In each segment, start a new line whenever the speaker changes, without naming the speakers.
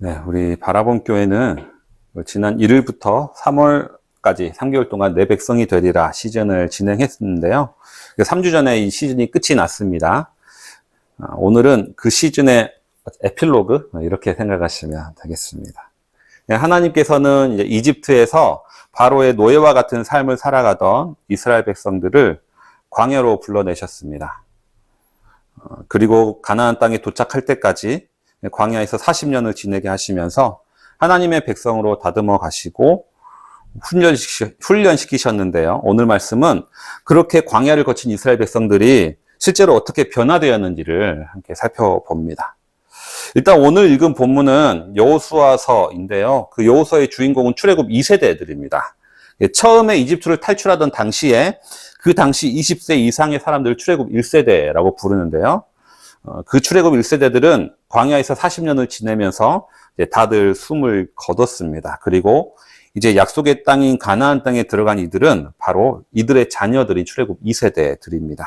네, 우리 바라본 교회는 지난 1일부터 3월까지 3개월 동안 내 백성이 되리라 시즌을 진행했는데요. 3주 전에 이 시즌이 끝이 났습니다. 오늘은 그 시즌의 에필로그 이렇게 생각하시면 되겠습니다. 하나님께서는 이제 이집트에서 바로의 노예와 같은 삶을 살아가던 이스라엘 백성들을 광야로 불러내셨습니다. 그리고 가나안 땅에 도착할 때까지 광야에서 40년을 지내게 하시면서 하나님의 백성으로 다듬어 가시고 훈련시키셨는데요. 오늘 말씀은 그렇게 광야를 거친 이스라엘 백성들이 실제로 어떻게 변화되었는지를 함께 살펴봅니다. 일단 오늘 읽은 본문은 여호수아서인데요. 그 여호수아의 주인공은 출애굽 2세대들입니다. 처음에 이집트를 탈출하던 당시에 그 당시 20세 이상의 사람들을 출애굽 1세대라고 부르는데요. 그 출애굽 1세대들은 광야에서 40년을 지내면서 이제 다들 숨을 거뒀습니다. 그리고 이제 약속의 땅인 가나안 땅에 들어간 이들은 바로 이들의 자녀들인 출애굽 2세대들입니다.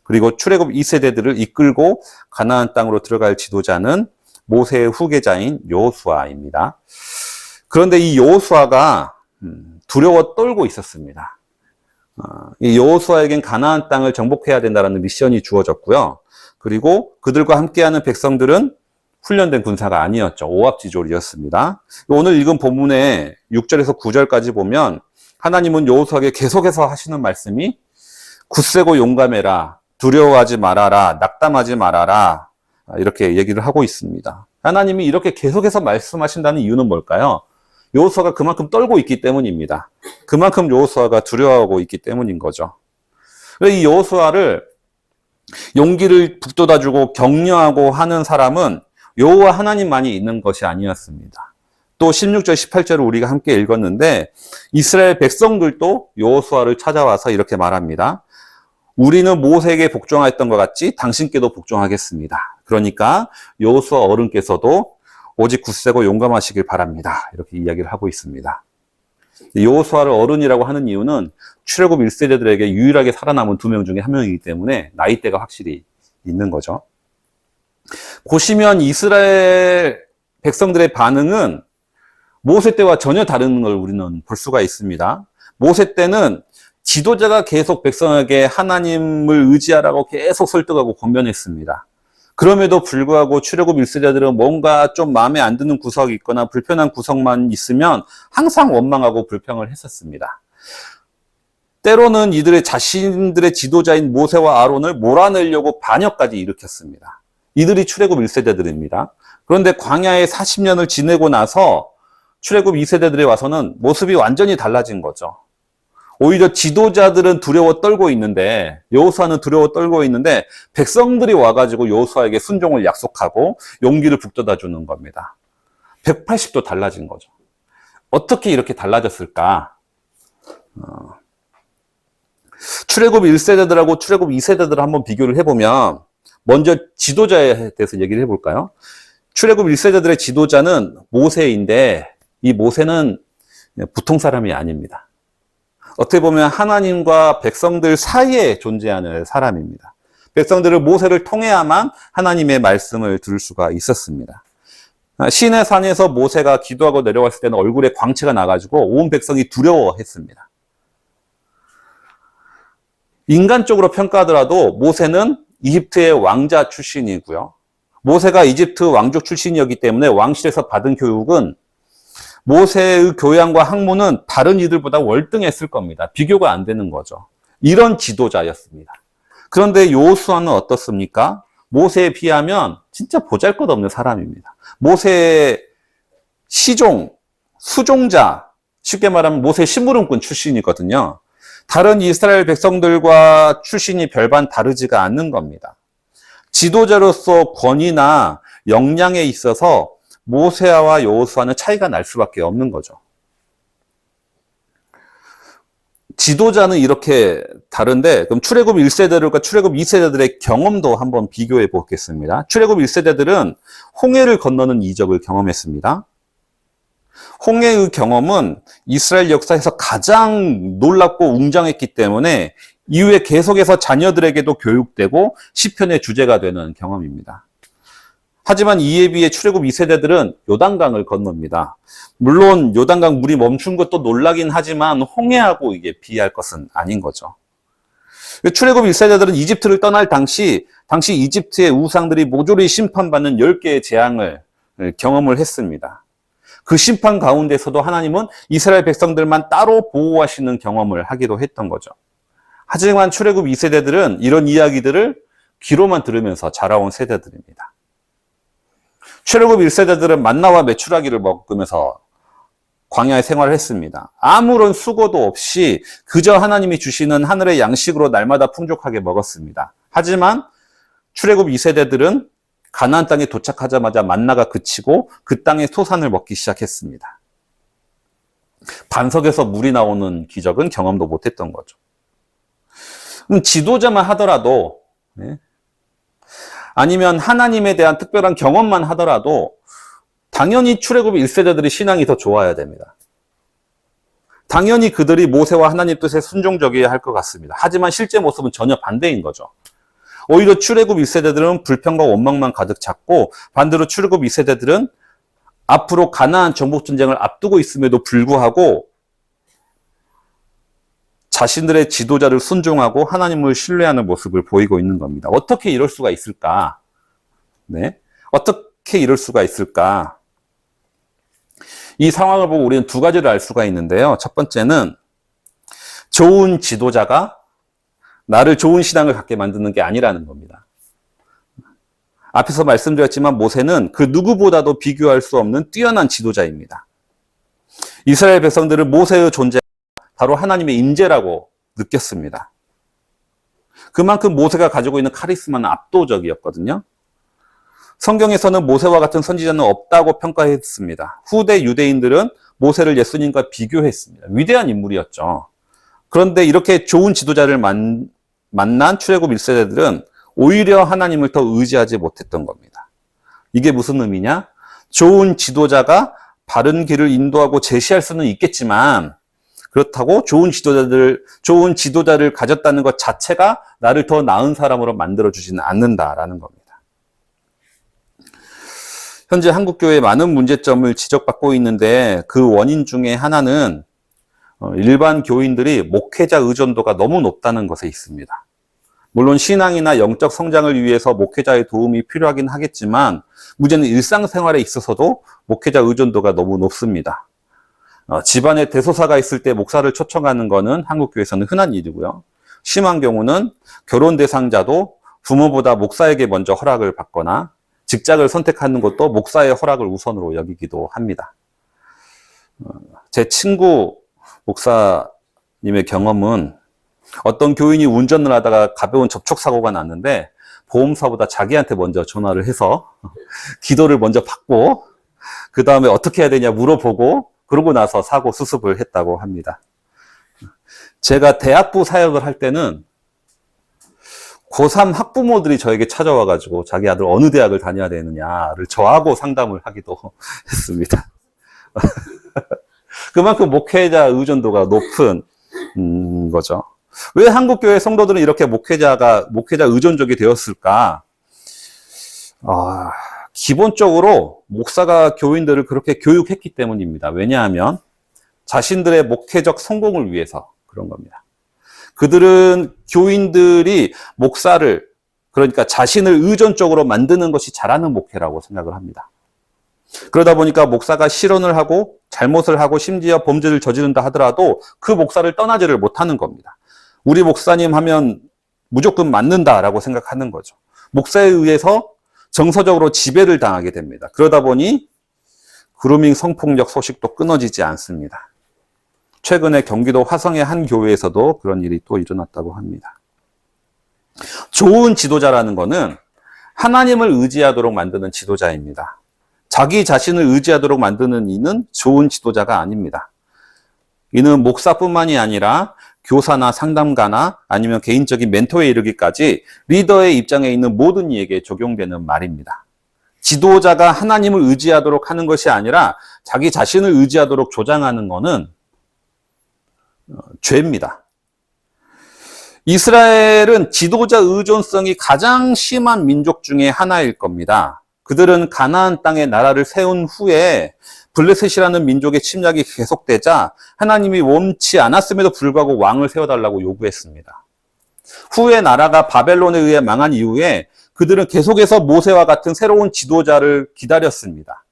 그리고 출애굽 2세대들을 이끌고 가나안 땅으로 들어갈 지도자는 모세의 후계자인 여호수아입니다. 그런데 이 여호수아가 두려워 떨고 있었습니다. 이 여호수아에겐 가나안 땅을 정복해야 된다는 미션이 주어졌고요. 그리고 그들과 함께하는 백성들은 훈련된 군사가 아니었죠. 오합지졸이었습니다. 오늘 읽은 본문의 6절에서 9절까지 보면 하나님은 여호수아에게 계속해서 하시는 말씀이 굳세고 용감해라, 두려워하지 말아라, 낙담하지 말아라, 이렇게 얘기를 하고 있습니다. 하나님이 이렇게 계속해서 말씀하신다는 이유는 뭘까요? 여호수아가 그만큼 떨고 있기 때문입니다. 그만큼 여호수아가 두려워하고 있기 때문인 거죠. 이 여호수아를 용기를 북돋아주고 격려하고 하는 사람은 여호와 하나님만이 있는 것이 아니었습니다. 또 16절, 18절을 우리가 함께 읽었는데 이스라엘 백성들도 여호수아를 찾아와서 이렇게 말합니다. 우리는 모세에게 복종하였던 것 같이 당신께도 복종하겠습니다. 그러니까 여호수아 어른께서도 오직 굳세고 용감하시길 바랍니다. 이렇게 이야기를 하고 있습니다. 여호수아를 어른이라고 하는 이유는 출애굽 1세대들에게 유일하게 살아남은 2명 중에 1명이기 때문에 나이대가 확실히 있는 거죠. 보시면 이스라엘 백성들의 반응은 모세 때와 전혀 다른 걸 우리는 볼 수가 있습니다. 모세 때는 지도자가 계속 백성에게 하나님을 의지하라고 계속 설득하고 권면했습니다. 그럼에도 불구하고 출애굽 1세대들은 뭔가 좀 마음에 안 드는 구석이 있거나 불편한 구석만 있으면 항상 원망하고 불평을 했었습니다. 때로는 이들의 자신들의 지도자인 모세와 아론을 몰아내려고 반역까지 일으켰습니다. 이들이 출애굽 1세대들입니다. 그런데 광야에 40년을 지내고 나서 출애굽 2세대들이 와서는 모습이 완전히 달라진 거죠. 오히려 지도자들은 두려워 떨고 있는데 여호수아는 두려워 떨고 있는데 백성들이 와가지고 여호수아에게 순종을 약속하고 용기를 북돋아 주는 겁니다. 180도 달라진 거죠. 어떻게 이렇게 달라졌을까? 출애굽 1세대들하고 출애굽 2세대들을 한번 비교를 해보면 먼저 지도자에 대해서 얘기를 해볼까요? 출애굽 1세대들의 지도자는 모세인데 이 모세는 보통 사람이 아닙니다. 어떻게 보면 하나님과 백성들 사이에 존재하는 사람입니다. 백성들을 모세를 통해야만 하나님의 말씀을 들을 수가 있었습니다. 시내 산에서 모세가 기도하고 내려왔을 때는 얼굴에 광채가 나가지고 온 백성이 두려워했습니다. 인간적으로 평가하더라도 모세는 이집트의 왕자 출신이고요. 모세가 이집트 왕족 출신이었기 때문에 왕실에서 받은 교육은 모세의 교양과 학문은 다른 이들보다 월등했을 겁니다. 비교가 안 되는 거죠. 이런 지도자였습니다. 그런데 여호수아는 어떻습니까? 모세에 비하면 진짜 보잘것없는 사람입니다. 모세의 시종, 수종자, 쉽게 말하면 모세 심부름꾼 출신이거든요. 다른 이스라엘 백성들과 출신이 별반 다르지가 않는 겁니다. 지도자로서 권위나 역량에 있어서 모세와 여호수아는 차이가 날 수밖에 없는 거죠. 지도자는 이렇게 다른데 그럼 출애굽 1세대들과 출애굽 2세대들의 경험도 한번 비교해 보겠습니다. 출애굽 1세대들은 홍해를 건너는 이적을 경험했습니다. 홍해의 경험은 이스라엘 역사에서 가장 놀랍고 웅장했기 때문에 이후에 계속해서 자녀들에게도 교육되고 시편의 주제가 되는 경험입니다. 하지만 이에 비해 출애굽 2세대들은 요단강을 건넙니다. 물론 요단강 물이 멈춘 것도 놀라긴 하지만 홍해하고 이게 비할 것은 아닌 거죠. 출애굽 1세대들은 이집트를 떠날 당시 이집트의 우상들이 모조리 심판받는 10개의 재앙을 경험을 했습니다. 그 심판 가운데서도 하나님은 이스라엘 백성들만 따로 보호하시는 경험을 하기도 했던 거죠. 하지만 출애굽 2세대들은 이런 이야기들을 귀로만 들으면서 자라온 세대들입니다. 출애굽 1세대들은 만나와 메추라기를 먹으면서 광야의 생활을 했습니다. 아무런 수고도 없이 그저 하나님이 주시는 하늘의 양식으로 날마다 풍족하게 먹었습니다. 하지만 출애굽 2세대들은 가나안 땅에 도착하자마자 만나가 그치고 그 땅의 토산을 먹기 시작했습니다. 반석에서 물이 나오는 기적은 경험도 못했던 거죠. 그럼 지도자만 하더라도, 아니면 하나님에 대한 특별한 경험만 하더라도 당연히 출애굽 1세대들이 신앙이 더 좋아야 됩니다. 당연히 그들이 모세와 하나님 뜻에 순종적이어야 할 것 같습니다. 하지만 실제 모습은 전혀 반대인 거죠. 오히려 출애굽 1세대들은 불평과 원망만 가득 찼고, 반대로 출애굽 2세대들은 앞으로 가나안 정복 전쟁을 앞두고 있음에도 불구하고 자신들의 지도자를 순종하고 하나님을 신뢰하는 모습을 보이고 있는 겁니다. 어떻게 이럴 수가 있을까? 어떻게 이럴 수가 있을까? 이 상황을 보고 우리는 두 가지를 알 수가 있는데요. 첫 번째는 좋은 지도자가 나를 좋은 신앙을 갖게 만드는 게 아니라는 겁니다. 앞에서 말씀드렸지만 모세는 그 누구보다도 비교할 수 없는 뛰어난 지도자입니다. 이스라엘 백성들은 모세의 존재가 바로 하나님의 임재라고 느꼈습니다. 그만큼 모세가 가지고 있는 카리스마는 압도적이었거든요. 성경에서는 모세와 같은 선지자는 없다고 평가했습니다. 후대 유대인들은 모세를 예수님과 비교했습니다. 위대한 인물이었죠. 그런데 이렇게 좋은 지도자를 만난 출애굽 1세대들은 오히려 하나님을 더 의지하지 못했던 겁니다. 이게 무슨 의미냐? 좋은 지도자가 바른 길을 인도하고 제시할 수는 있겠지만 그렇다고 좋은 지도자를 가졌다는 것 자체가 나를 더 나은 사람으로 만들어주지는 않는다라는 겁니다. 현재 한국교회에 많은 문제점을 지적받고 있는데 그 원인 중에 하나는 일반 교인들이 목회자 의존도가 너무 높다는 것에 있습니다. 물론 신앙이나 영적 성장을 위해서 목회자의 도움이 필요하긴 하겠지만 문제는 일상생활에 있어서도 목회자 의존도가 너무 높습니다. 집안에 대소사가 있을 때 목사를 초청하는 것은 한국교회에서는 흔한 일이고요. 심한 경우는 결혼 대상자도 부모보다 목사에게 먼저 허락을 받거나 직장을 선택하는 것도 목사의 허락을 우선으로 여기기도 합니다. 제 친구 목사님의 경험은 어떤 교인이 운전을 하다가 가벼운 접촉사고가 났는데 보험사보다 자기한테 먼저 전화를 해서 기도를 먼저 받고 그 다음에 어떻게 해야 되냐 물어보고 그러고 나서 사고 수습을 했다고 합니다. 제가 대학부 사역을 할 때는 고3 학부모들이 저에게 찾아와가지고 자기 아들 어느 대학을 다녀야 되느냐를 저하고 상담을 하기도 했습니다. 그만큼 목회자 의존도가 높은 거죠. 왜 한국교회 성도들은 이렇게 목회자 의존적이 되었을까? 기본적으로 목사가 교인들을 그렇게 교육했기 때문입니다. 왜냐하면 자신들의 목회적 성공을 위해서 그런 겁니다. 그들은 교인들이 목사를, 그러니까 자신을 의존적으로 만드는 것이 잘하는 목회라고 생각을 합니다. 그러다 보니까 목사가 실언을 하고 잘못을 하고 심지어 범죄를 저지른다 하더라도 그 목사를 떠나지를 못하는 겁니다. 우리 목사님 하면 무조건 맞는다라고 생각하는 거죠. 목사에 의해서 정서적으로 지배를 당하게 됩니다. 그러다 보니 그루밍 성폭력 소식도 끊어지지 않습니다. 최근에 경기도 화성의 한 교회에서도 그런 일이 또 일어났다고 합니다. 좋은 지도자라는 것은 하나님을 의지하도록 만드는 지도자입니다. 자기 자신을 의지하도록 만드는 이는 좋은 지도자가 아닙니다. 이는 목사뿐만이 아니라 교사나 상담가나 아니면 개인적인 멘토에 이르기까지 리더의 입장에 있는 모든 이에게 적용되는 말입니다. 지도자가 하나님을 의지하도록 하는 것이 아니라 자기 자신을 의지하도록 조장하는 것은 죄입니다. 이스라엘은 지도자 의존성이 가장 심한 민족 중에 하나일 겁니다. 그들은 가나안 땅에 나라를 세운 후에 블레셋이라는 민족의 침략이 계속되자 하나님이 원치 않았음에도 불구하고 왕을 세워달라고 요구했습니다. 후에 나라가 바벨론에 의해 망한 이후에 그들은 계속해서 모세와 같은 새로운 지도자를 기다렸습니다.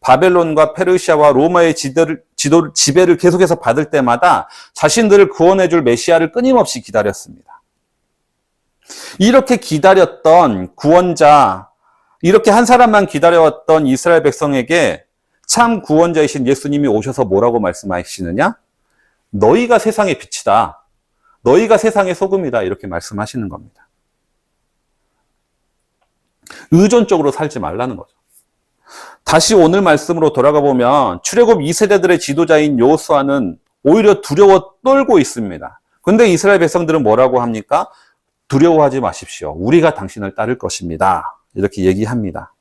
바벨론과 페르시아와 로마의 지배를 계속해서 받을 때마다 자신들을 구원해 줄 메시아를 끊임없이 기다렸습니다. 이렇게 기다렸던 구원자, 이렇게 한 사람만 기다려왔던 이스라엘 백성에게 참 구원자이신 예수님이 오셔서 뭐라고 말씀하시느냐? 너희가 세상의 빛이다. 너희가 세상의 소금이다. 이렇게 말씀하시는 겁니다. 의존적으로 살지 말라는 거죠. 다시 오늘 말씀으로 돌아가 보면 출애굽 2세대들의 지도자인 여호수아는 오히려 두려워 떨고 있습니다. 근데 이스라엘 백성들은 뭐라고 합니까? 두려워하지 마십시오. 우리가 당신을 따를 것입니다. 이렇게 얘기합니다.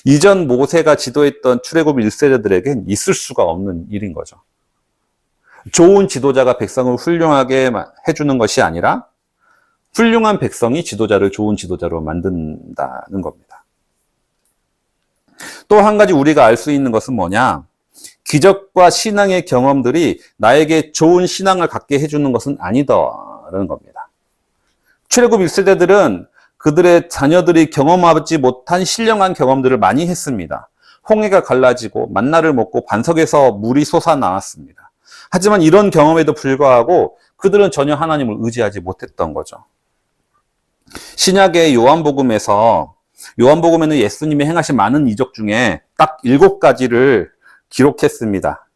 이전 모세가 지도했던 출애굽 1세대들에겐 있을 수가 없는 일인 거죠. 좋은 지도자가 백성을 훌륭하게 해주는 것이 아니라 훌륭한 백성이 지도자를 좋은 지도자로 만든다는 겁니다. 또 한 가지 우리가 알 수 있는 것은 뭐냐? 기적과 신앙의 경험들이 나에게 좋은 신앙을 갖게 해주는 것은 아니다라는 겁니다. 출애굽 1세대들은 그들의 자녀들이 경험하지 못한 신령한 경험들을 많이 했습니다. 홍해가 갈라지고 만나를 먹고 반석에서 물이 솟아나왔습니다. 하지만 이런 경험에도 불구하고 그들은 전혀 하나님을 의지하지 못했던 거죠. 신약의 요한복음에는 예수님이 행하신 많은 이적 중에 딱 7가지를 기록했습니다.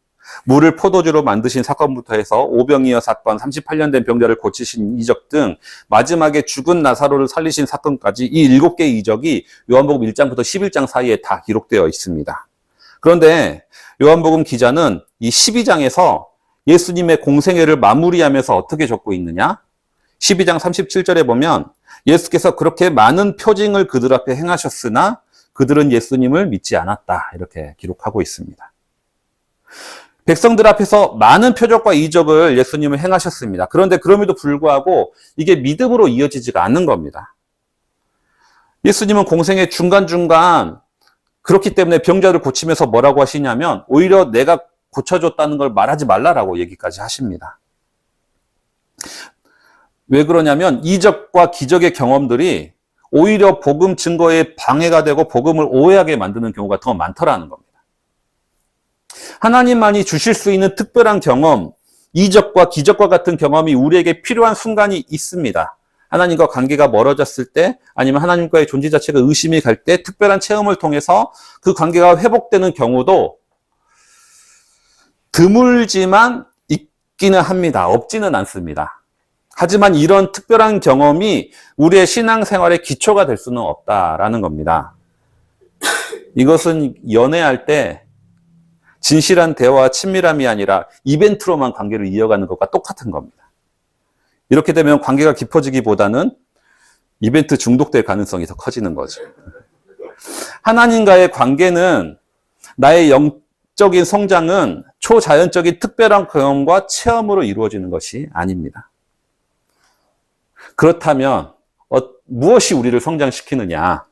물을 포도주로 만드신 사건부터 해서 오병이어 사건, 38년 된 병자를 고치신 이적 등 마지막에 죽은 나사로를 살리신 사건까지 이 7개의 이적이 요한복음 1장부터 11장 사이에 다 기록되어 있습니다. 그런데 요한복음 기자는 이 12장에서 예수님의 공생애를 마무리하면서 어떻게 적고 있느냐? 12장 37절에 보면 예수께서 그렇게 많은 표징을 그들 앞에 행하셨으나 그들은 예수님을 믿지 않았다. 이렇게 기록하고 있습니다. 백성들 앞에서 많은 표적과 이적을 예수님을 행하셨습니다. 그런데 그럼에도 불구하고 이게 믿음으로 이어지지가 않는 겁니다. 예수님은 공생의 중간중간 그렇기 때문에 병자를 고치면서 뭐라고 하시냐면 오히려 내가 고쳐줬다는 걸 말하지 말라라고 얘기까지 하십니다. 왜 그러냐면 이적과 기적의 경험들이 오히려 복음 증거에 방해가 되고 복음을 오해하게 만드는 경우가 더 많더라는 겁니다. 하나님만이 주실 수 있는 특별한 경험, 이적과 기적과 같은 경험이 우리에게 필요한 순간이 있습니다. 하나님과 관계가 멀어졌을 때 아니면 하나님과의 존재 자체가 의심이 갈 때 특별한 체험을 통해서 그 관계가 회복되는 경우도 드물지만 있기는 합니다. 없지는 않습니다. 하지만 이런 특별한 경험이 우리의 신앙생활의 기초가 될 수는 없다라는 겁니다. 이것은 연애할 때 진실한 대화와 친밀함이 아니라 이벤트로만 관계를 이어가는 것과 똑같은 겁니다. 이렇게 되면 관계가 깊어지기보다는 이벤트 중독될 가능성이 더 커지는 거죠. 하나님과의 관계는 나의 영적인 성장은 초자연적인 특별한 경험과 체험으로 이루어지는 것이 아닙니다. 그렇다면 무엇이 우리를 성장시키느냐?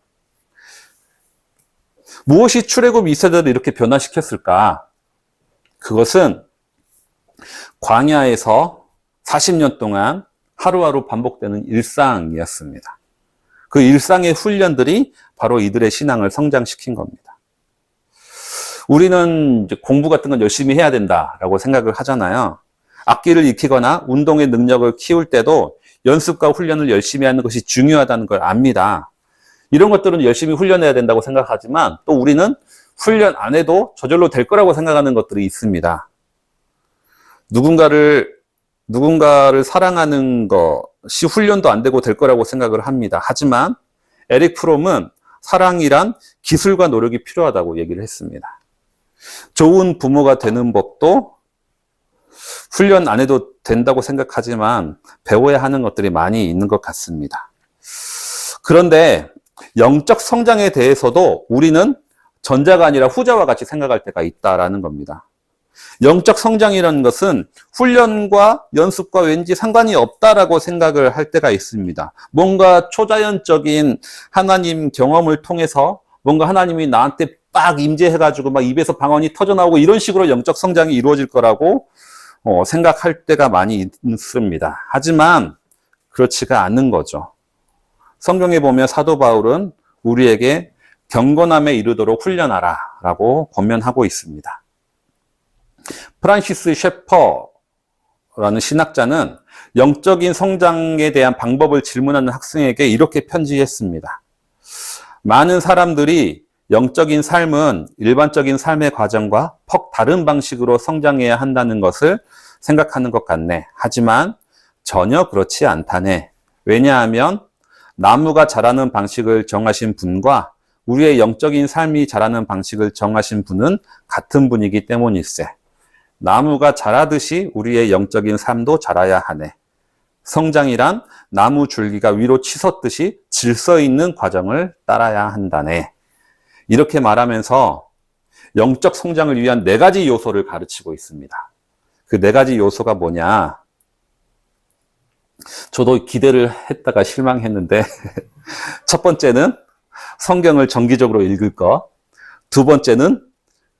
무엇이 출애굽 2세대를 이렇게 변화시켰을까? 그것은 광야에서 40년 동안 하루하루 반복되는 일상이었습니다. 그 일상의 훈련들이 바로 이들의 신앙을 성장시킨 겁니다. 우리는 이제 공부 같은 건 열심히 해야 된다라고 생각을 하잖아요. 악기를 익히거나 운동의 능력을 키울 때도 연습과 훈련을 열심히 하는 것이 중요하다는 걸 압니다. 이런 것들은 열심히 훈련해야 된다고 생각하지만 또 우리는 훈련 안 해도 저절로 될 거라고 생각하는 것들이 있습니다. 누군가를 사랑하는 것이 훈련도 안 되고 될 거라고 생각을 합니다. 하지만 에릭 프롬은 사랑이란 기술과 노력이 필요하다고 얘기를 했습니다. 좋은 부모가 되는 법도 훈련 안 해도 된다고 생각하지만 배워야 하는 것들이 많이 있는 것 같습니다. 그런데 영적 성장에 대해서도 우리는 전자가 아니라 후자와 같이 생각할 때가 있다라는 겁니다. 영적 성장이라는 것은 훈련과 연습과 왠지 상관이 없다라고 생각을 할 때가 있습니다. 뭔가 초자연적인 하나님 경험을 통해서 뭔가 하나님이 나한테 빡 임재해가지고 막 입에서 방언이 터져나오고 이런 식으로 영적 성장이 이루어질 거라고 생각할 때가 많이 있습니다. 하지만 그렇지가 않는 거죠. 성경에 보면 사도 바울은 우리에게 경건함에 이르도록 훈련하라 라고 권면하고 있습니다. 프란시스 셰퍼라는 신학자는 영적인 성장에 대한 방법을 질문하는 학생에게 이렇게 편지했습니다. 많은 사람들이 영적인 삶은 일반적인 삶의 과정과 퍽 다른 방식으로 성장해야 한다는 것을 생각하는 것 같네. 하지만 전혀 그렇지 않다네. 왜냐하면 나무가 자라는 방식을 정하신 분과 우리의 영적인 삶이 자라는 방식을 정하신 분은 같은 분이기 때문일세. 나무가 자라듯이 우리의 영적인 삶도 자라야 하네. 성장이란 나무 줄기가 위로 치솟듯이 질서 있는 과정을 따라야 한다네. 이렇게 말하면서 영적 성장을 위한 4가지 요소를 가르치고 있습니다. 그 4가지 요소가 뭐냐? 저도 기대를 했다가 실망했는데 첫 번째는 성경을 정기적으로 읽을 것, 2번째는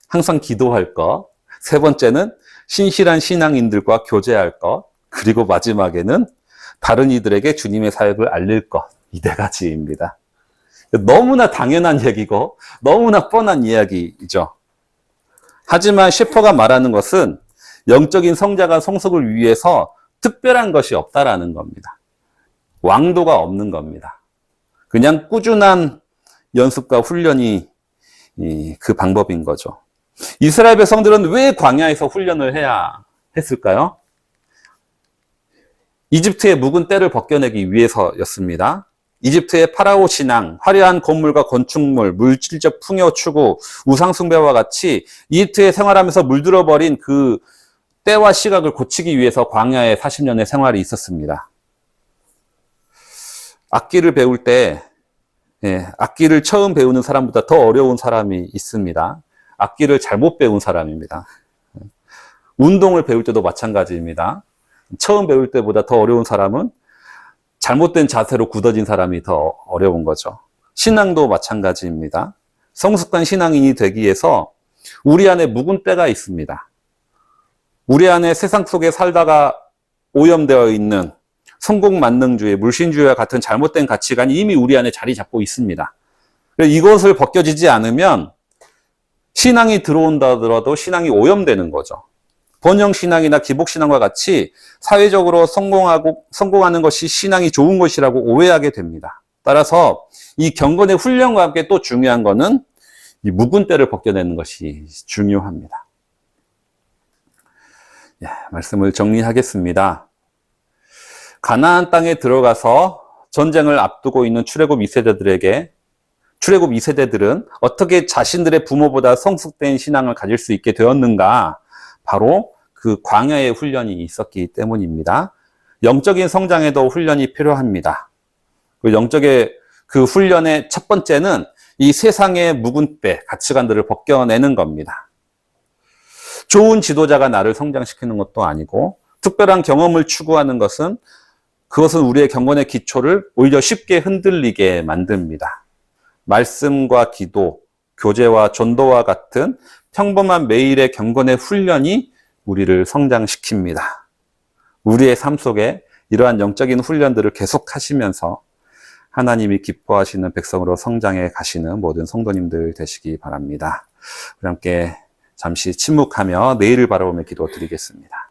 항상 기도할 것, 3번째는 신실한 신앙인들과 교제할 것, 그리고 마지막에는 다른 이들에게 주님의 사역을 알릴 것. 이 4가지입니다. 너무나 당연한 얘기고 너무나 뻔한 이야기이죠. 하지만 셰퍼가 말하는 것은 영적인 성자가 성숙을 위해서 특별한 것이 없다라는 겁니다. 왕도가 없는 겁니다. 그냥 꾸준한 연습과 훈련이 그 방법인 거죠. 이스라엘 백성들은 왜 광야에서 훈련을 해야 했을까요? 이집트의 묵은 때를 벗겨내기 위해서였습니다. 이집트의 파라오 신앙, 화려한 건물과 건축물, 물질적 풍요 추구, 우상 숭배와 같이 이집트에 생활하면서 물들어버린 그 때와 시각을 고치기 위해서 광야에 40년의 생활이 있었습니다. 악기를 배울 때 악기를 처음 배우는 사람보다 더 어려운 사람이 있습니다. 악기를 잘못 배운 사람입니다. 운동을 배울 때도 마찬가지입니다. 처음 배울 때보다 더 어려운 사람은 잘못된 자세로 굳어진 사람이 더 어려운 거죠. 신앙도 마찬가지입니다. 성숙한 신앙인이 되기 위해서 우리 안에 묵은 때가 있습니다. 우리 안에 세상 속에 살다가 오염되어 있는 성공 만능주의, 물신주의와 같은 잘못된 가치관이 이미 우리 안에 자리 잡고 있습니다. 이것을 벗겨지지 않으면 신앙이 들어온다 하더라도 신앙이 오염되는 거죠. 번영신앙이나 기복신앙과 같이 사회적으로 성공하는 것이 신앙이 좋은 것이라고 오해하게 됩니다. 따라서 이 경건의 훈련과 함께 또 중요한 것은 이 묵은 때를 벗겨내는 것이 중요합니다. 말씀을 정리하겠습니다. 가나안 땅에 들어가서 전쟁을 앞두고 있는 출애굽 2세대들은 어떻게 자신들의 부모보다 성숙된 신앙을 가질 수 있게 되었는가? 바로 그 광야의 훈련이 있었기 때문입니다. 영적인 성장에도 훈련이 필요합니다. 그 영적의 그 훈련의 첫 번째는 이 세상의 묵은 때, 가치관들을 벗겨내는 겁니다. 좋은 지도자가 나를 성장시키는 것도 아니고 특별한 경험을 추구하는 것은 그것은 우리의 경건의 기초를 오히려 쉽게 흔들리게 만듭니다. 말씀과 기도, 교제와 전도와 같은 평범한 매일의 경건의 훈련이 우리를 성장시킵니다. 우리의 삶 속에 이러한 영적인 훈련들을 계속하시면서 하나님이 기뻐하시는 백성으로 성장해 가시는 모든 성도님들 되시기 바랍니다. 우리 함께 잠시 침묵하며 내일을 바라보며 기도드리겠습니다.